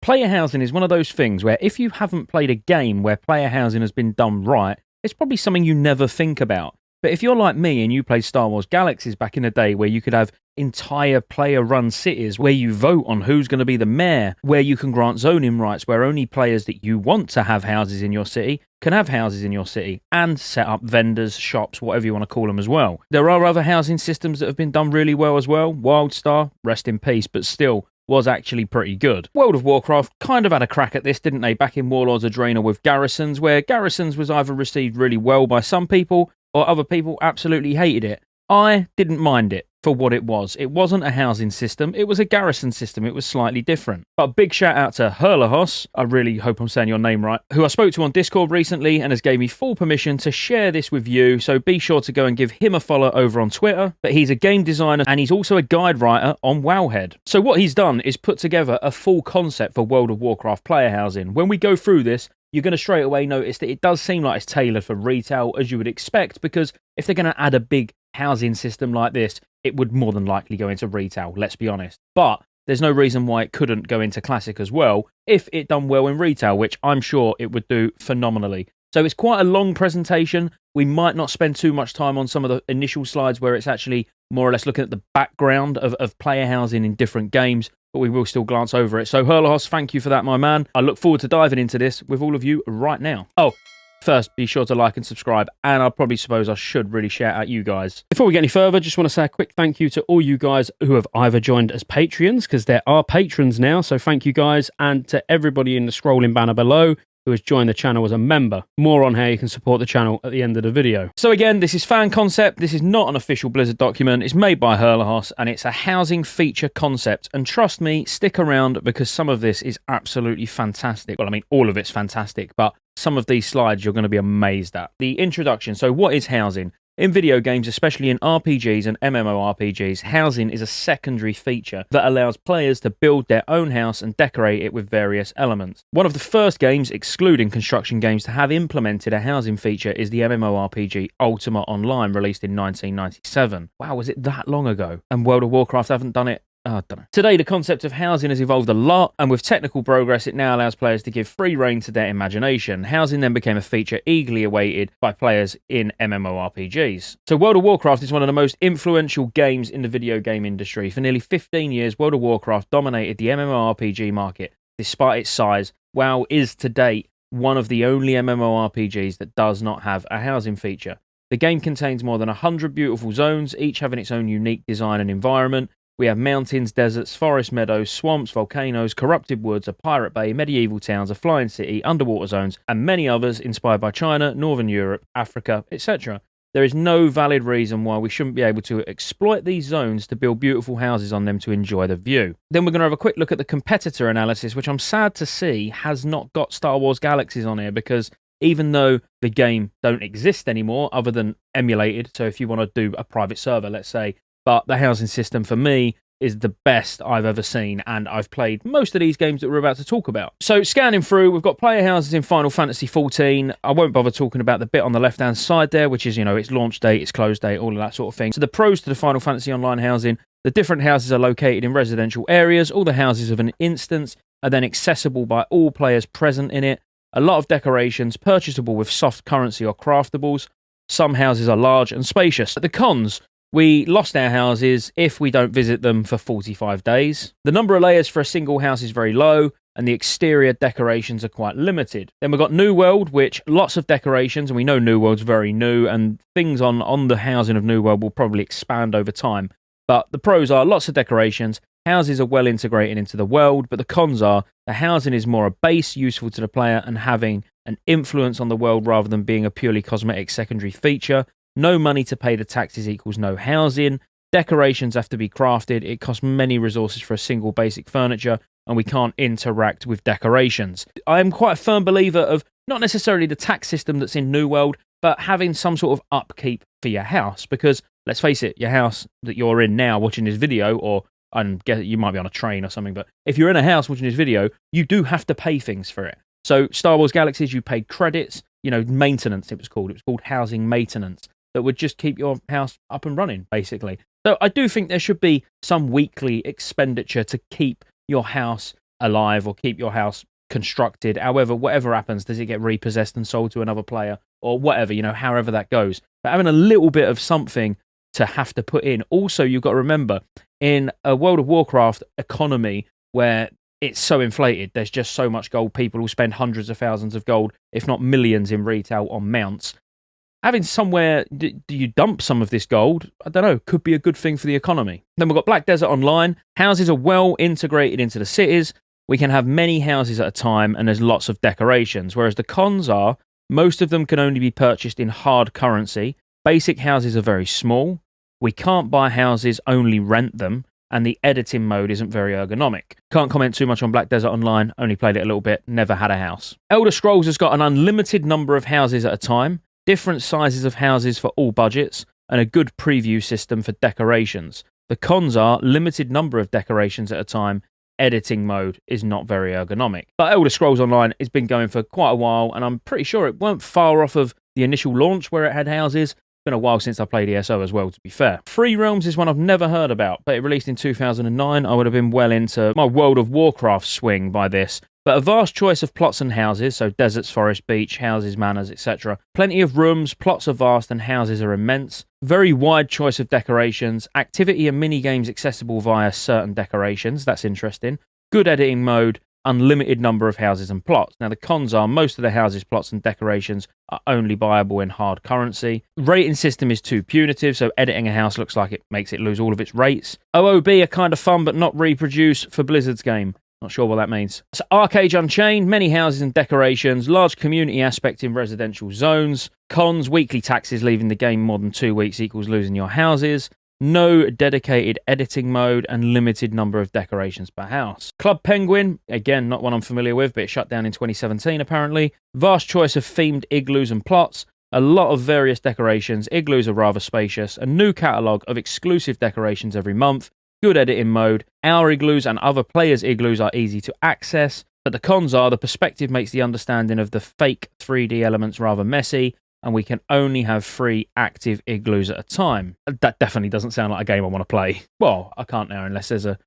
Player housing is one of those things where if you haven't played a game where player housing has been done right, it's probably something you never think about. But if you're like me and you played Star Wars Galaxies back in the day where you could have entire player-run cities where you vote on who's going to be the mayor, where you can grant zoning rights, where only players that you want to have houses in your city can have houses in your city, and set up vendors, shops, whatever you want to call them as well. There are other housing systems that have been done really well as well. WildStar, rest in peace, but still was actually pretty good. World of Warcraft kind of had a crack at this, didn't they, back in Warlords of Draenor with Garrisons, where Garrisons was either received really well by some people or other people absolutely hated it. I didn't mind it for what it was. It wasn't a housing system, it was a garrison system. It was slightly different. But big shout out to Herlahos, I really hope I'm saying your name right, who I spoke to on Discord recently and has gave me full permission to share this with you, so be sure to go and give him a follow over on Twitter. But he's a game designer and he's also a guide writer on Wowhead. So what he's done is put together a full concept for World of Warcraft player housing. When we go through this, you're going to straight away notice that it does seem like it's tailored for retail, as you would expect, because if they're going to add a big housing system like this, it would more than likely go into retail, let's be honest. But there's no reason why it couldn't go into Classic as well, if it done well in retail, which I'm sure it would do phenomenally. So it's quite a long presentation. We might not spend too much time on some of the initial slides where it's actually more or less looking at the background of player housing in different games, but we will still glance over it. So Herlahos, thank you for that, my man. I look forward to diving into this with all of you right now. Oh, first, be sure to like and subscribe, and I probably suppose I should really shout out you guys. Before we get any further, just want to say a quick thank you to all you guys who have either joined as Patreons, because there are patrons now, so thank you guys, and to everybody in the scrolling banner below who has joined the channel as a member. More on how you can support the channel at the end of the video. So again, this is fan concept. This is not an official Blizzard document. It's made by Herlahos, and it's a housing feature concept. And trust me, stick around, because some of this is absolutely fantastic. Well, I mean, all of it's fantastic, but some of these slides you're going to be amazed at. The introduction. So what is housing? In video games, especially in RPGs and MMORPGs, housing is a secondary feature that allows players to build their own house and decorate it with various elements. One of the first games, excluding construction games, to have implemented a housing feature is the MMORPG Ultima Online, released in 1997. Wow, was it that long ago? And World of Warcraft haven't done it? I don't know. Today, the concept of housing has evolved a lot, and with technical progress, it now allows players to give free rein to their imagination. Housing then became a feature eagerly awaited by players in MMORPGs. So World of Warcraft is one of the most influential games in the video game industry. For nearly 15 years, World of Warcraft dominated the MMORPG market. Despite its size, WoW is to date one of the only MMORPGs that does not have a housing feature. The game contains more than 100 beautiful zones, each having its own unique design and environment. We have mountains, deserts, forest meadows, swamps, volcanoes, corrupted woods, a pirate bay, medieval towns, a flying city, underwater zones, and many others inspired by China, Northern Europe, Africa, etc. There is no valid reason why we shouldn't be able to exploit these zones to build beautiful houses on them to enjoy the view. Then we're going to have a quick look at the competitor analysis, which I'm sad to see has not got Star Wars Galaxies on here, because even though the game don't exist anymore other than emulated, so if you want to do a private server, let's say, but the housing system for me is the best I've ever seen, and I've played most of these games that we're about to talk about. So scanning through, we've got player houses in Final Fantasy XIV. I won't bother talking about the bit on the left-hand side there, which is, its launch date, its close date, all of that sort of thing. So the pros to the Final Fantasy Online housing: the different houses are located in residential areas. All the houses of an instance are then accessible by all players present in it. A lot of decorations, purchasable with soft currency or craftables. Some houses are large and spacious. The cons: we lost our houses if we don't visit them for 45 days. The number of layers for a single house is very low, and the exterior decorations are quite limited. Then we've got New World, which lots of decorations, and we know New World's very new, and things on the housing of New World will probably expand over time. But the pros are lots of decorations, houses are well integrated into the world, but the cons are the housing is more a base useful to the player and having an influence on the world rather than being a purely cosmetic secondary feature. No money to pay the taxes equals no housing. Decorations have to be crafted. It costs many resources for a single basic furniture, and we can't interact with decorations. I am quite a firm believer of not necessarily the tax system that's in New World, but having some sort of upkeep for your house, because let's face it, your house that you're in now watching this video, or you might be on a train or something, but if you're in a house watching this video, you do have to pay things for it. So Star Wars Galaxies, you paid credits, maintenance it was called housing maintenance, that would just keep your house up and running, basically. So I do think there should be some weekly expenditure to keep your house alive or keep your house constructed. However, whatever happens, does it get repossessed and sold to another player or whatever, however that goes. But having a little bit of something to have to put in. Also, you've got to remember, in a World of Warcraft economy where it's so inflated, there's just so much gold, people will spend hundreds of thousands of gold, if not millions in retail on mounts. Having somewhere, do you dump some of this gold? I don't know, could be a good thing for the economy. Then we've got Black Desert Online. Houses are well integrated into the cities. We can have many houses at a time, and there's lots of decorations. Whereas the cons are, most of them can only be purchased in hard currency. Basic houses are very small. We can't buy houses, only rent them. And the editing mode isn't very ergonomic. Can't comment too much on Black Desert Online, only played it a little bit, never had a house. Elder Scrolls has got an unlimited number of houses at a time, different sizes of houses for all budgets, and a good preview system for decorations. The cons are limited number of decorations at a time, editing mode is not very ergonomic. But Elder Scrolls Online has been going for quite a while, and I'm pretty sure it weren't far off of the initial launch where it had houses. Been a while since I played ESO as well, to be fair. Free Realms is one I've never heard about, but it released in 2009. I would have been well into my World of Warcraft swing by this. But a vast choice of plots and houses, so deserts, forest, beach, houses, manors, etc. Plenty of rooms, plots are vast and houses are immense. Very wide choice of decorations. Activity and mini-games accessible via certain decorations, that's interesting. Good editing mode. Unlimited number of houses and plots. Now, the cons are most of the houses, plots, and decorations are only buyable in hard currency. Rating system is too punitive, so editing a house looks like it makes it lose all of its rates. OOB are kind of fun, but not reproduce for Blizzard's game. Not sure what that means. So Arcade Unchained, many houses and decorations, large community aspect in residential zones. Cons, weekly taxes leaving the game more than 2 weeks equals losing your houses. No dedicated editing mode and limited number of decorations per house. Club Penguin, again, not one I'm familiar with, but it shut down in 2017 apparently. Vast choice of themed igloos and plots. A lot of various decorations. Igloos are rather spacious. A new catalogue of exclusive decorations every month. Good editing mode. Our igloos and other players' igloos are easy to access. But the cons are the perspective makes the understanding of the fake 3D elements rather messy. And we can only have 3 active igloos at a time. That definitely doesn't sound like a game I want to play. Well, I can't now unless there's a...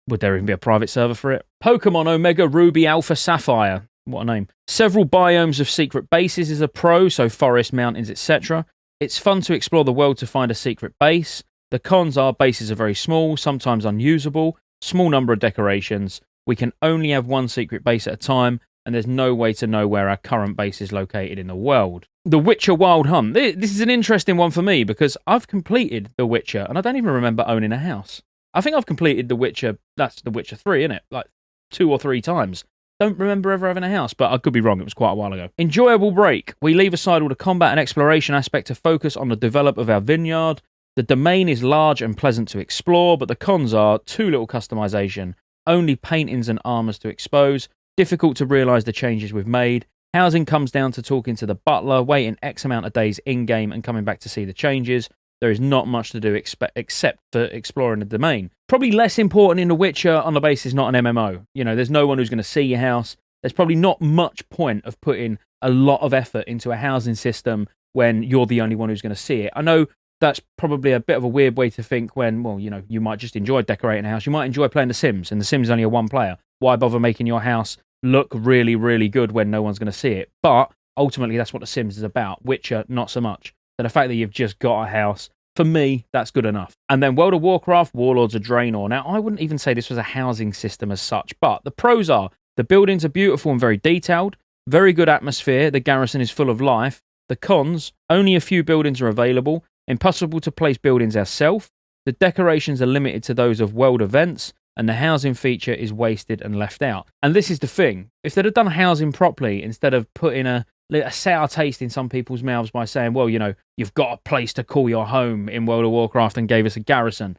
Would there even be a private server for it? Pokemon Omega Ruby Alpha Sapphire. What a name. Several biomes of secret bases is a pro, so forest, mountains, etc. It's fun to explore the world to find a secret base. The cons are bases are very small, sometimes unusable, small number of decorations. We can only have 1 secret base at a time, and there's no way to know where our current base is located in the world. The Witcher Wild Hunt. This is an interesting one for me because I've completed The Witcher and I don't even remember owning a house. I think I've completed The Witcher, that's The Witcher 3, isn't it? Like 2 or 3 times. Don't remember ever having a house, but I could be wrong. It was quite a while ago. Enjoyable break. We leave aside all the combat and exploration aspect to focus on the develop of our vineyard. The domain is large and pleasant to explore, but the cons are too little customization, only paintings and armors to expose, difficult to realise the changes we've made. Housing comes down to talking to the butler, waiting X amount of days in-game and coming back to see the changes. There is not much to do except for exploring the domain. Probably less important in The Witcher on the basis not an MMO. There's no one who's going to see your house. There's probably not much point of putting a lot of effort into a housing system when you're the only one who's going to see it. I know that's probably a bit of a weird way to think when, well, you might just enjoy decorating a house. You might enjoy playing The Sims, and The Sims is only a 1 player. Why bother making your house look really, really good when no one's going to see it? But ultimately, that's what The Sims is about. Witcher, not so much. So the fact that you've just got a house, for me, that's good enough. And then World of Warcraft, Warlords of Draenor. Now, I wouldn't even say this was a housing system as such, but the pros are the buildings are beautiful and very detailed, very good atmosphere, the garrison is full of life. The cons, only a few buildings are available, impossible to place buildings ourselves. The decorations are limited to those of world events, and the housing feature is wasted and left out. And this is the thing. If they'd have done housing properly, instead of putting a sour taste in some people's mouths by saying, well, you've got a place to call your home in World of Warcraft and gave us a garrison.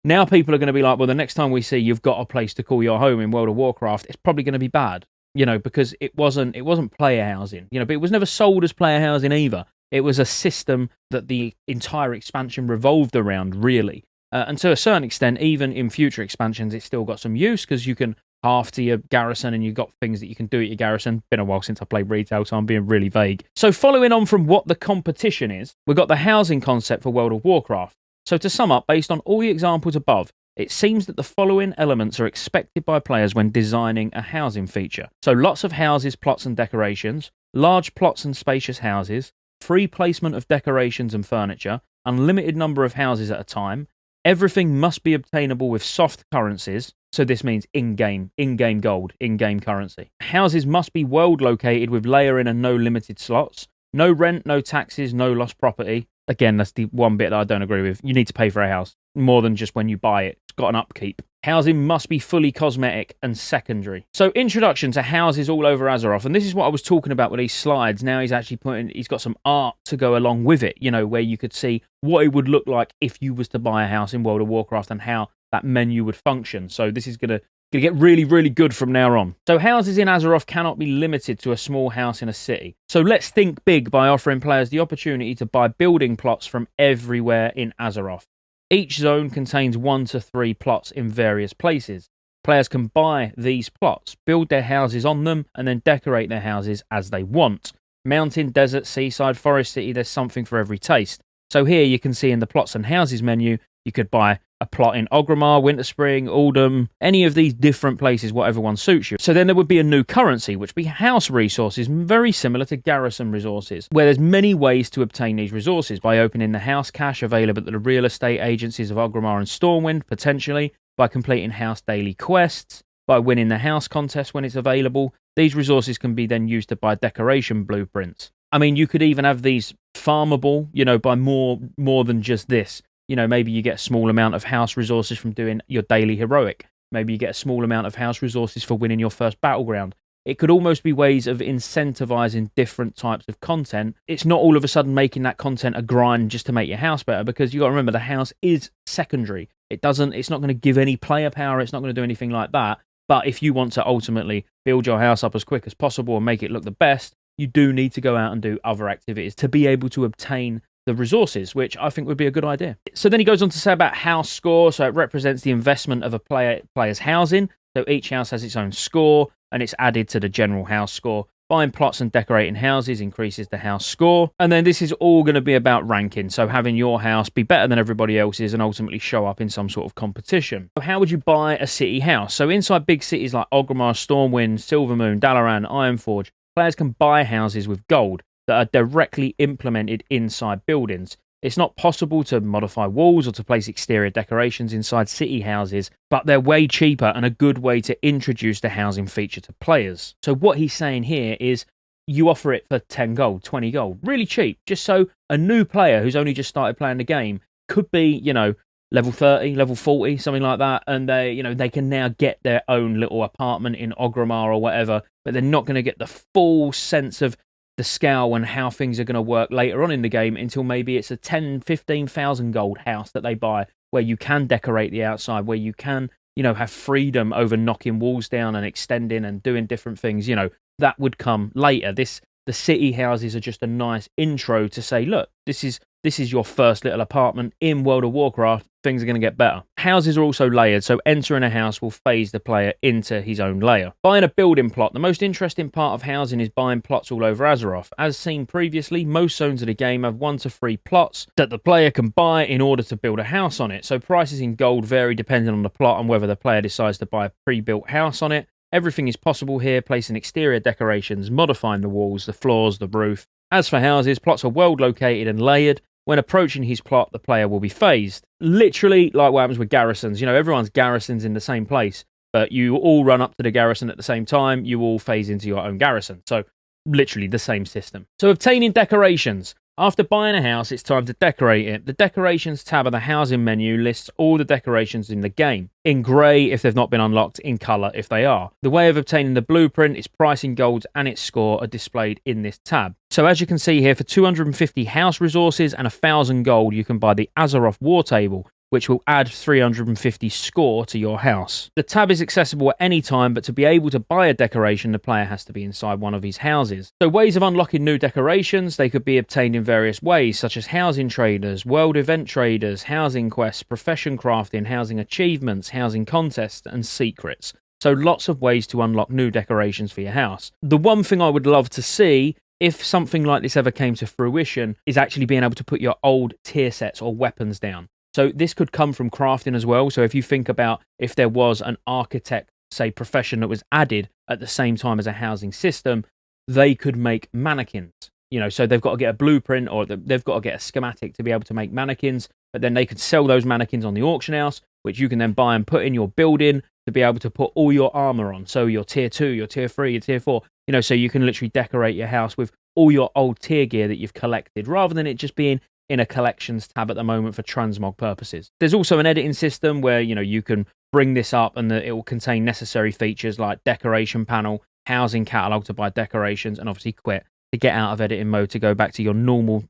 Now people are going to be like, well, the next time we see you've got a place to call your home in World of Warcraft, it's probably going to be bad, because it wasn't player housing, but it was never sold as player housing either. It was a system that the entire expansion revolved around, really. And to a certain extent, even in future expansions, it's still got some use because you can half to your garrison and you've got things that you can do at your garrison. Been a while since I played retail, so I'm being really vague. So following on from what the competition is, we've got the housing concept for World of Warcraft. So to sum up, based on all the examples above, it seems that the following elements are expected by players when designing a housing feature. So lots of houses, plots and decorations, large plots and spacious houses, free placement of decorations and furniture, unlimited number of houses at a time. Everything must be obtainable with soft currencies, so this means in-game gold, in-game currency. Houses must be world located with layering and no limited slots. No rent, no taxes, no lost property. Again, that's the one bit that I don't agree with. You need to pay for a house, more than just when you buy it. It's got an upkeep. Housing must be fully cosmetic and secondary. So, introduction to houses all over Azeroth, and this is what I was talking about with these slides. Now he's got some art to go along with it, where you could see what it would look like if you was to buy a house in World of Warcraft and how that menu would function. So this is going to get really, really good from now on. So houses in Azeroth cannot be limited to a small house in a city. So let's think big by offering players the opportunity to buy building plots from everywhere in Azeroth. Each zone contains 1 to 3 plots in various places. Players can buy these plots, build their houses on them, and then decorate their houses as they want. Mountain, desert, seaside, forest city, there's something for every taste. So here you can see in the plots and houses menu, you could buy a plot in Orgrimmar, Winterspring, Uldum, any of these different places, whatever one suits you. So then there would be a new currency, which would be house resources, very similar to garrison resources, where there's many ways to obtain these resources, by opening the house cache available at the real estate agencies of Orgrimmar and Stormwind, potentially, by completing house daily quests, by winning the house contest when it's available. These resources can be then used to buy decoration blueprints. I mean, you could even have these farmable, by more than just this. Maybe you get a small amount of house resources from doing your daily heroic. Maybe you get a small amount of house resources for winning your first battleground. It could almost be ways of incentivizing different types of content. It's not all of a sudden making that content a grind just to make your house better, because you got to remember the house is secondary. It's not going to give any player power. It's not going to do anything like that. But if you want to ultimately build your house up as quick as possible and make it look the best, you do need to go out and do other activities to be able to obtain the resources, which I think would be a good idea. So then he goes on to say about house score. So it represents the investment of a player's housing. So each house has its own score, and it's added to the general house score. Buying plots and decorating houses increases the house score. And then this is all going to be about ranking. So having your house be better than everybody else's and ultimately show up in some sort of competition. So how would you buy a city house? So inside big cities like Orgrimmar, Stormwind, Silvermoon, Dalaran, Ironforge, players can buy houses with gold that are directly implemented inside buildings. It's not possible to modify walls or to place exterior decorations inside city houses, but they're way cheaper and a good way to introduce the housing feature to players. So what he's saying here is you offer it for 10 gold, 20 gold, really cheap, just so a new player who's only just started playing the game could be, level 30, level 40, something like that, and they can now get their own little apartment in Orgrimmar or whatever, but they're not going to get the full sense of the scale and how things are going to work later on in the game until maybe it's a 10, 15,000 gold house that they buy, where you can decorate the outside, where you can, have freedom over knocking walls down and extending and doing different things. That would come later. The city houses are just a nice intro to say, look, this is your first little apartment in World of Warcraft. Things are going to get better. Houses are also layered, so entering a house will phase the player into his own layer. Buying a building plot. The most interesting part of housing is buying plots all over Azeroth. As seen previously, most zones of the game have 1 to 3 plots that the player can buy in order to build a house on it. So prices in gold vary depending on the plot and whether the player decides to buy a pre-built house on it. Everything is possible here, placing exterior decorations, modifying the walls, the floors, the roof. As for houses, plots are world located and layered. When approaching his plot, the player will be phased. Literally like what happens with garrisons. Everyone's garrison's in the same place, but you all run up to the garrison at the same time. You all phase into your own garrison. So literally the same system. So obtaining decorations. After buying a house, it's time to decorate it. The Decorations tab of the housing menu lists all the decorations in the game. In grey if they've not been unlocked, in colour if they are. The way of obtaining the blueprint, its price in gold and its score are displayed in this tab. So as you can see here, for 250 house resources and 1,000 gold, you can buy the Azeroth War Table, which will add 350 score to your house. The tab is accessible at any time, but to be able to buy a decoration, the player has to be inside one of his houses. So ways of unlocking new decorations, they could be obtained in various ways, such as housing traders, world event traders, housing quests, profession crafting, housing achievements, housing contests, and secrets. So lots of ways to unlock new decorations for your house. The one thing I would love to see, if something like this ever came to fruition, is actually being able to put your old tier sets or weapons down. So this could come from crafting as well. So if you think about if there was an architect, say, profession that was added at the same time as a housing system, they could make mannequins. So they've got to get a blueprint or they've got to get a schematic to be able to make mannequins, but then they could sell those mannequins on the auction house, which you can then buy and put in your building to be able to put all your armor on. So your tier 2, your tier 3, your tier 4, so you can literally decorate your house with all your old tier gear that you've collected, rather than it just being in a collections tab at the moment for transmog purposes. There's also an editing system where, you can bring this up and it will contain necessary features like decoration panel, housing catalog to buy decorations, and obviously quit to get out of editing mode to go back to your normal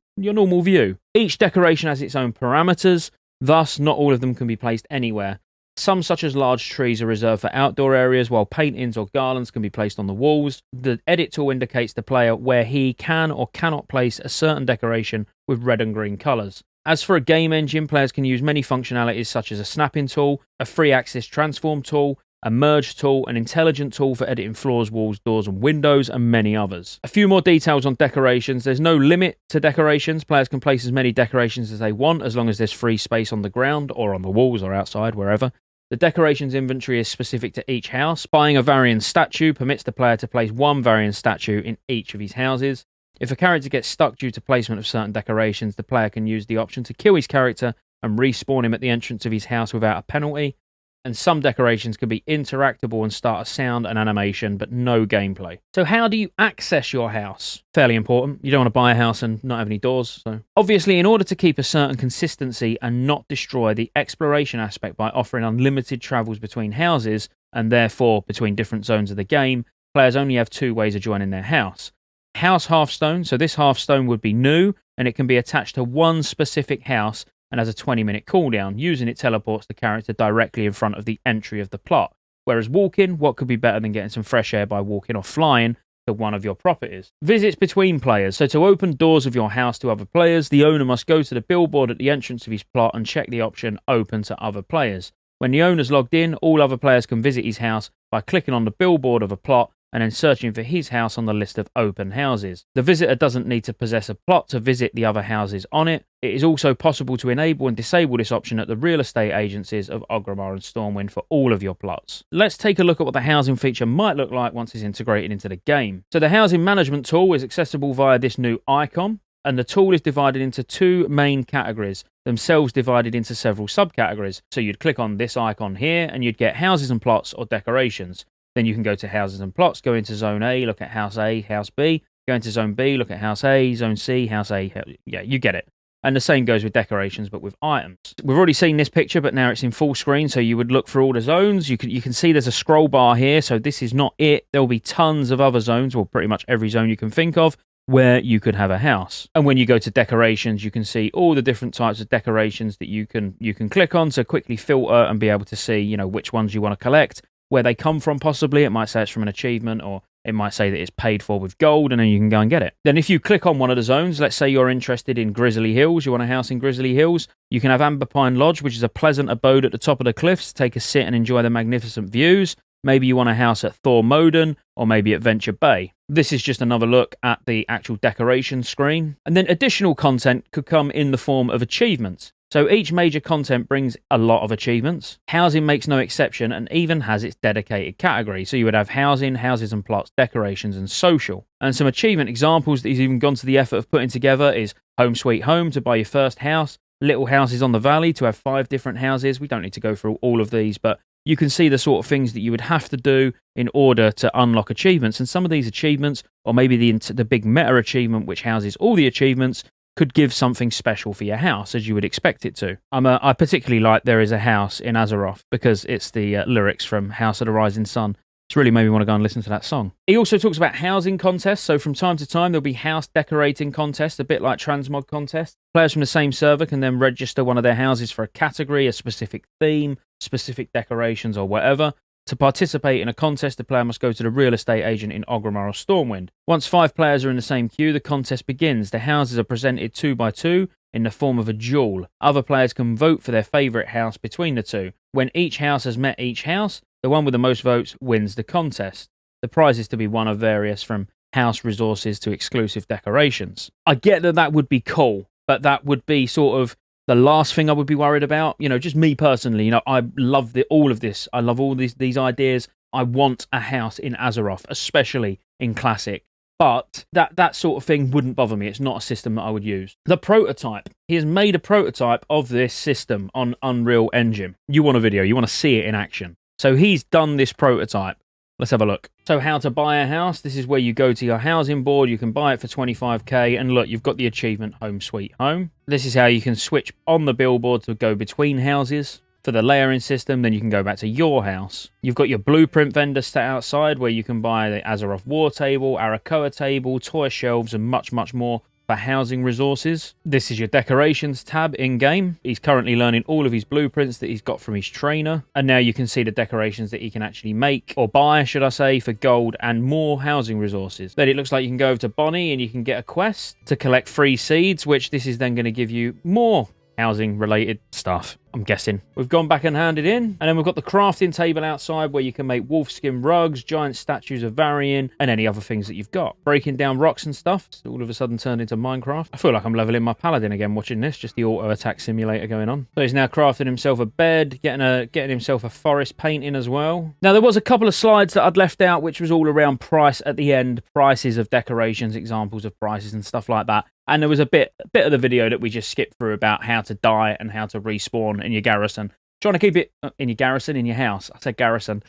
view. Each decoration has its own parameters, thus not all of them can be placed anywhere. Some, such as large trees, are reserved for outdoor areas, while paintings or garlands can be placed on the walls. The edit tool indicates the player where he can or cannot place a certain decoration with red and green colours. As for a game engine, players can use many functionalities such as a snapping tool, a free axis transform tool, a merge tool, an intelligent tool for editing floors, walls, doors and windows, and many others. A few more details on decorations. There's no limit to decorations. Players can place as many decorations as they want, as long as there's free space on the ground or on the walls or outside, wherever. The decorations inventory is specific to each house. Buying a Varian statue permits the player to place one Varian statue in each of his houses. If a character gets stuck due to placement of certain decorations, the player can use the option to kill his character and respawn him at the entrance of his house without a penalty. And some decorations can be interactable and start a sound and animation, but no gameplay. So how do you access your house? Fairly important. You don't want to buy a house and not have any doors. So obviously, in order to keep a certain consistency and not destroy the exploration aspect by offering unlimited travels between houses, and therefore between different zones of the game, players only have two ways of joining their house. House Hearthstone. So this Hearthstone would be new, and it can be attached to one specific house and has a 20-minute cooldown. Using it teleports the character directly in front of the entry of the plot. Whereas walking, what could be better than getting some fresh air by walking or flying to one of your properties? Visits between players. So to open doors of your house to other players, the owner must go to the billboard at the entrance of his plot and check the option Open to Other Players. When the owner's logged in, all other players can visit his house by clicking on the billboard of a plot and then searching for his house on the list of open houses. The visitor doesn't need to possess a plot to visit the other houses on it. It is also possible to enable and disable this option at the real estate agencies of Orgrimmar and Stormwind for all of your plots. Let's take a look at what the housing feature might look like once it's integrated into the game. So the housing management tool is accessible via this new icon, and the tool is divided into two main categories, themselves divided into several subcategories. So you'd click on this icon here and you'd get houses and plots or decorations. Then you can go to houses and plots, go into zone A, look at house A, house B, go into zone B, look at house A, zone C, house A. Yeah, you get it. And the same goes with decorations, but with items. We've already seen this picture, but now it's in full screen, so you would look for all the zones. You can see there's a scroll bar here, so this is not it. There will be tons of other zones, or pretty much every zone you can think of, where you could have a house. And when you go to decorations, you can see all the different types of decorations that you can click on to quickly filter and be able to see, which ones you want to collect, where they come from possibly. It might say it's from an achievement, or it might say that it's paid for with gold, and then you can go and get it. Then if you click on one of the zones, let's say you're interested in Grizzly Hills, you want a house in Grizzly Hills, you can have Amber Pine Lodge, which is a pleasant abode at the top of the cliffs, take a sit and enjoy the magnificent views. Maybe you want a house at Thor Moden, or maybe at Venture Bay. This is just another look at the actual decoration screen. And then additional content could come in the form of achievements. So each major content brings a lot of achievements. Housing makes no exception and even has its dedicated category. So you would have housing, houses and plots, decorations and social. And some achievement examples that he's even gone to the effort of putting together is Home Sweet Home to buy your first house, Little Houses on the Valley to have 5 different houses. We don't need to go through all of these, but you can see the sort of things that you would have to do in order to unlock achievements. And some of these achievements, or maybe the big meta achievement which houses all the achievements, could give something special for your house, as you would expect it to. I particularly like There Is a House in Azeroth, because it's the lyrics from House of the Rising Sun. It's really made me want to go and listen to that song. He also talks about housing contests, so from time to time there'll be house decorating contests, a bit like transmog contests. Players from the same server can then register one of their houses for a category, a specific theme, specific decorations or whatever. To participate in a contest, the player must go to the real estate agent in Orgrimmar or Stormwind. Once 5 players are in the same queue, the contest begins. The houses are presented 2 by 2 in the form of a duel. Other players can vote for their favourite house between the two. When each house has met each house, the one with the most votes wins the contest. The prize is to be one of various, from house resources to exclusive decorations. I get that would be cool, but that would be sort of The last thing I would be worried about, just me personally, I love all of this. I love all these ideas. I want a house in Azeroth, especially in Classic. But that sort of thing wouldn't bother me. It's not a system that I would use. The prototype. He has made a prototype of this system on Unreal Engine. You want a video. You want to see it in action. So he's done this prototype. Let's have a look. So how to buy a house. This is where you go to your housing board. You can buy it for 25k. And look, you've got the achievement Home Sweet Home. This is how you can switch on the billboard to go between houses. For the layering system, then you can go back to your house. You've got your blueprint vendor set outside where you can buy the Azeroth War Table, Arakoa Table, toy shelves, and much, much more for housing resources. This is your decorations tab in-game. He's currently learning all of his blueprints that he's got from his trainer. And now you can see the decorations that he can actually make, or buy, should I say, for gold and more housing resources. Then it looks like you can go over to Bonnie and you can get a quest to collect free seeds, which this is then going to give you more housing related stuff, I'm guessing. We've gone back and handed in, and then we've got the crafting table outside where you can make wolfskin rugs, giant statues of Varian, and any other things that you've got. Breaking down rocks and stuff. It's all of a sudden turned into Minecraft. I feel like I'm leveling my Paladin again watching this, just the auto attack simulator going on. So he's now crafting himself a bed, getting himself a forest painting as well. Now there was a couple of slides that I'd left out, which was all around price at the end, prices of decorations, examples of prices and stuff like that. And there was a bit of the video that we just skipped through about how to die and how to respawn in your garrison. Trying to keep it in your garrison, in your house. I said garrison.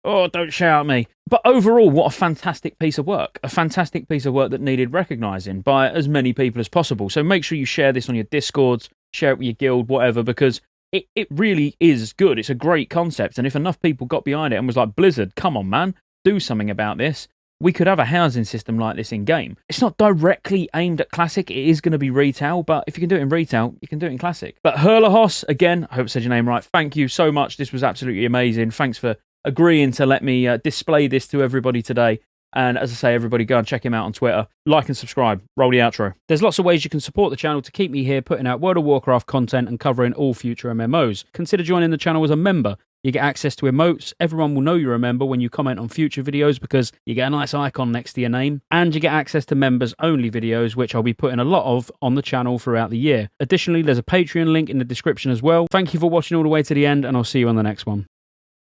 Oh, don't shout at me. But overall, what a fantastic piece of work. A fantastic piece of work that needed recognising by as many people as possible. So make sure you share this on your Discords, share it with your guild, whatever, because it really is good. It's a great concept. And if enough people got behind it and was like, Blizzard, come on, man, do something about this, we could have a housing system like this in-game. It's not directly aimed at Classic. It is going to be retail, but if you can do it in retail, you can do it in Classic. But Hurlahos, again, I hope I said your name right. Thank you so much. This was absolutely amazing. Thanks for agreeing to let me display this to everybody today. And as I say, everybody go and check him out on Twitter. Like and subscribe. Roll the outro. There's lots of ways you can support the channel to keep me here putting out World of Warcraft content and covering all future MMOs. Consider joining the channel as a member. You get access to emotes. Everyone will know you're a member when you comment on future videos because you get a nice icon next to your name. And you get access to members-only videos, which I'll be putting a lot of on the channel throughout the year. Additionally, there's a Patreon link in the description as well. Thank you for watching all the way to the end, and I'll see you on the next one.